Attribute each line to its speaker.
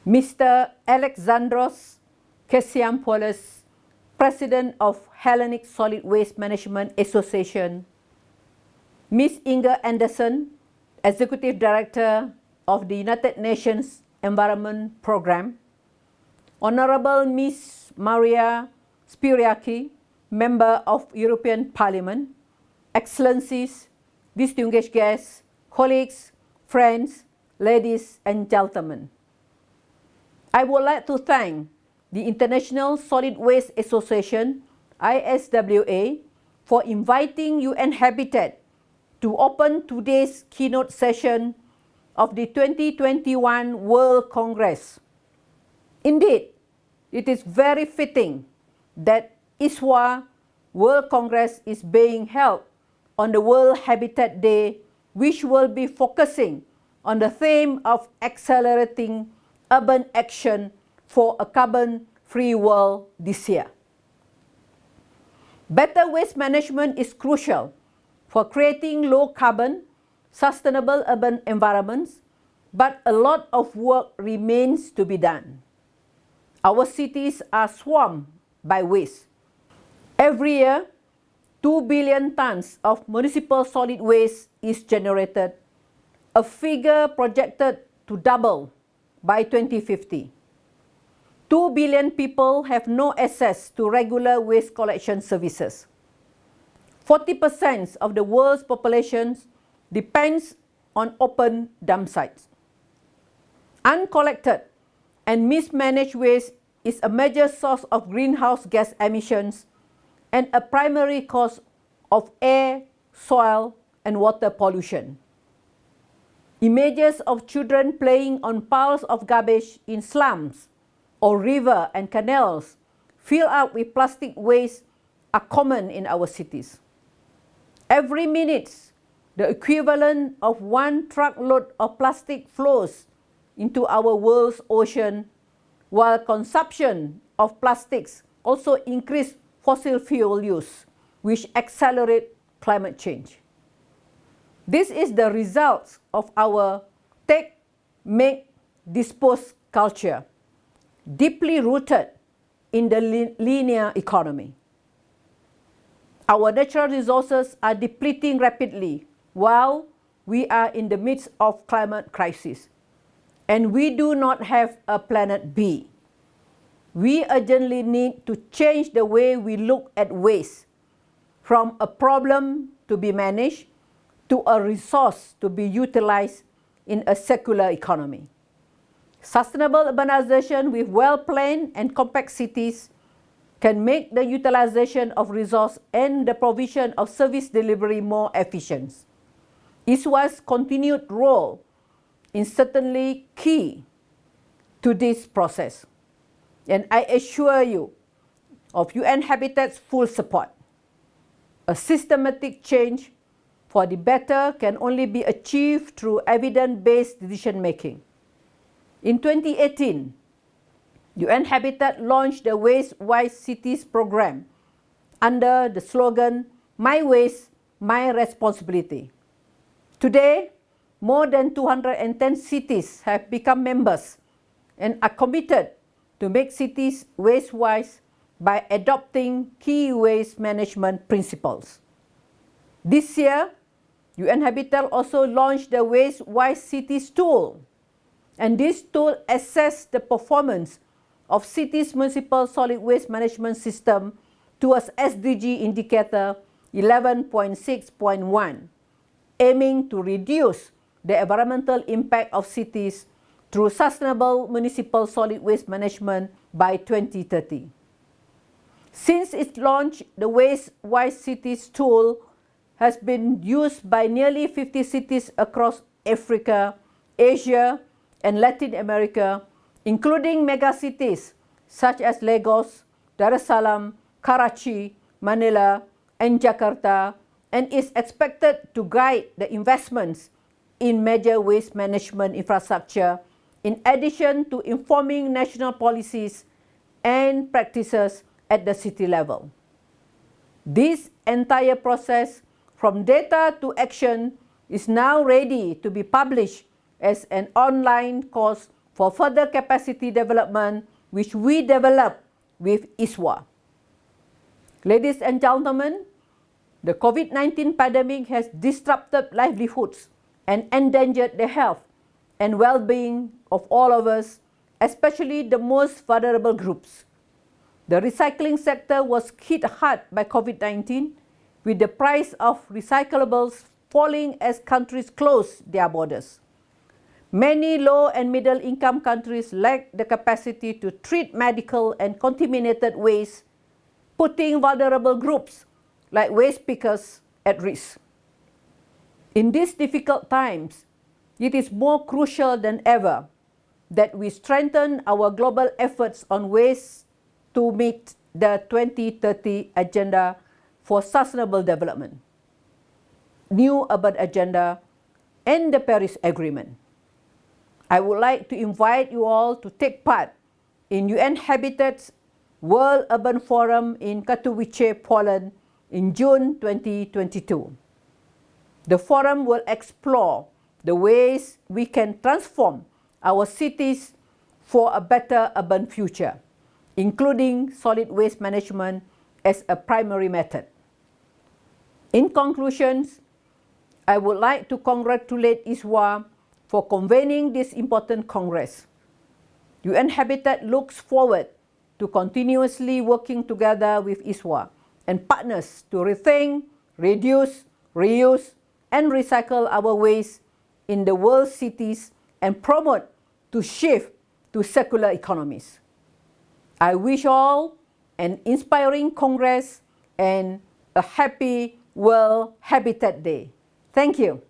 Speaker 1: Mr. Alexandros Kessiampoulos, President of Hellenic Solid Waste Management Association, Ms. Inga Anderson, Executive Director of the United Nations Environment Programme, Honorable Ms. Maria Spiriaki, Member of European Parliament, Excellencies, distinguished guests, colleagues, friends, ladies and gentlemen. I would like to thank the International Solid Waste Association, ISWA, for inviting UN Habitat to open today's keynote session of the 2021 World Congress. Indeed, it is very fitting that ISWA World Congress is being held on the World Habitat Day, which will be focusing on the theme of accelerating urban action for a carbon-free world this year. Better waste management is crucial for creating low-carbon, sustainable urban environments, but a lot of work remains to be done. Our cities are swamped by waste. Every year, 2 billion tons of municipal solid waste is generated, a figure projected to double by 2050. 2 billion people have no access to regular waste collection services. 40% of the world's population depends on open dump sites. Uncollected and mismanaged waste is a major source of greenhouse gas emissions and a primary cause of air, soil, and water pollution. Images of children playing on piles of garbage in slums or rivers and canals filled up with plastic waste are common in our cities. Every minute, the equivalent of 1 truckload of plastic flows into our world's ocean, while consumption of plastics also increases fossil fuel use, which accelerates climate change. This is the result of our take, make, dispose culture, deeply rooted in the linear economy. Our natural resources are depleting rapidly while we are in the midst of climate crisis, and we do not have a planet B. We urgently need to change the way we look at waste, from a problem to be managed to a resource to be utilized in a circular economy. Sustainable urbanization with well-planned and compact cities can make the utilization of resource and the provision of service delivery more efficient. ISWA's continued role is certainly key to this process, and I assure you of UN Habitat's full support. A systematic change for the better can only be achieved through evidence-based decision-making. In 2018, UN Habitat launched the Waste-Wise Cities program under the slogan, "My Waste, My Responsibility." Today, more than 210 cities have become members and are committed to make cities waste-wise by adopting key waste management principles. This year, UN Habitat also launched the Waste-Wise Cities tool, and this tool assesses the performance of cities' municipal solid waste management system towards SDG indicator 11.6.1, aiming to reduce the environmental impact of cities through sustainable municipal solid waste management by 2030. Since its launch, the Waste-Wise Cities tool has been used by nearly 50 cities across Africa, Asia, and Latin America, including megacities such as Lagos, Dar es Salaam, Karachi, Manila, and Jakarta, and is expected to guide the investments in major waste management infrastructure, in addition to informing national policies and practices at the city level. This entire process, from data to action, is now ready to be published as an online course for further capacity development, which we develop with ISWA. Ladies and gentlemen, the COVID-19 pandemic has disrupted livelihoods and endangered the health and well-being of all of us, especially the most vulnerable groups. The recycling sector was hit hard by COVID-19, with the price of recyclables falling as countries closed their borders. Many low and middle income countries lack the capacity to treat medical and contaminated waste, putting vulnerable groups like waste pickers at risk. In these difficult times, it is more crucial than ever that we strengthen our global efforts on waste to meet the 2030 Agenda for Sustainable Development, New Urban Agenda, and the Paris Agreement. I would like to invite you all to take part in UN Habitat's World Urban Forum in Katowice, Poland in June 2022. The forum will explore the ways we can transform our cities for a better urban future, including solid waste management as a primary method. In conclusion, I would like to congratulate ISWA for convening this important Congress. UN Habitat looks forward to continuously working together with ISWA and partners to rethink, reduce, reuse, and recycle our waste in the world's cities and promote to shift to circular economies. I wish all an inspiring Congress and a happy World Habitat Day. Thank you.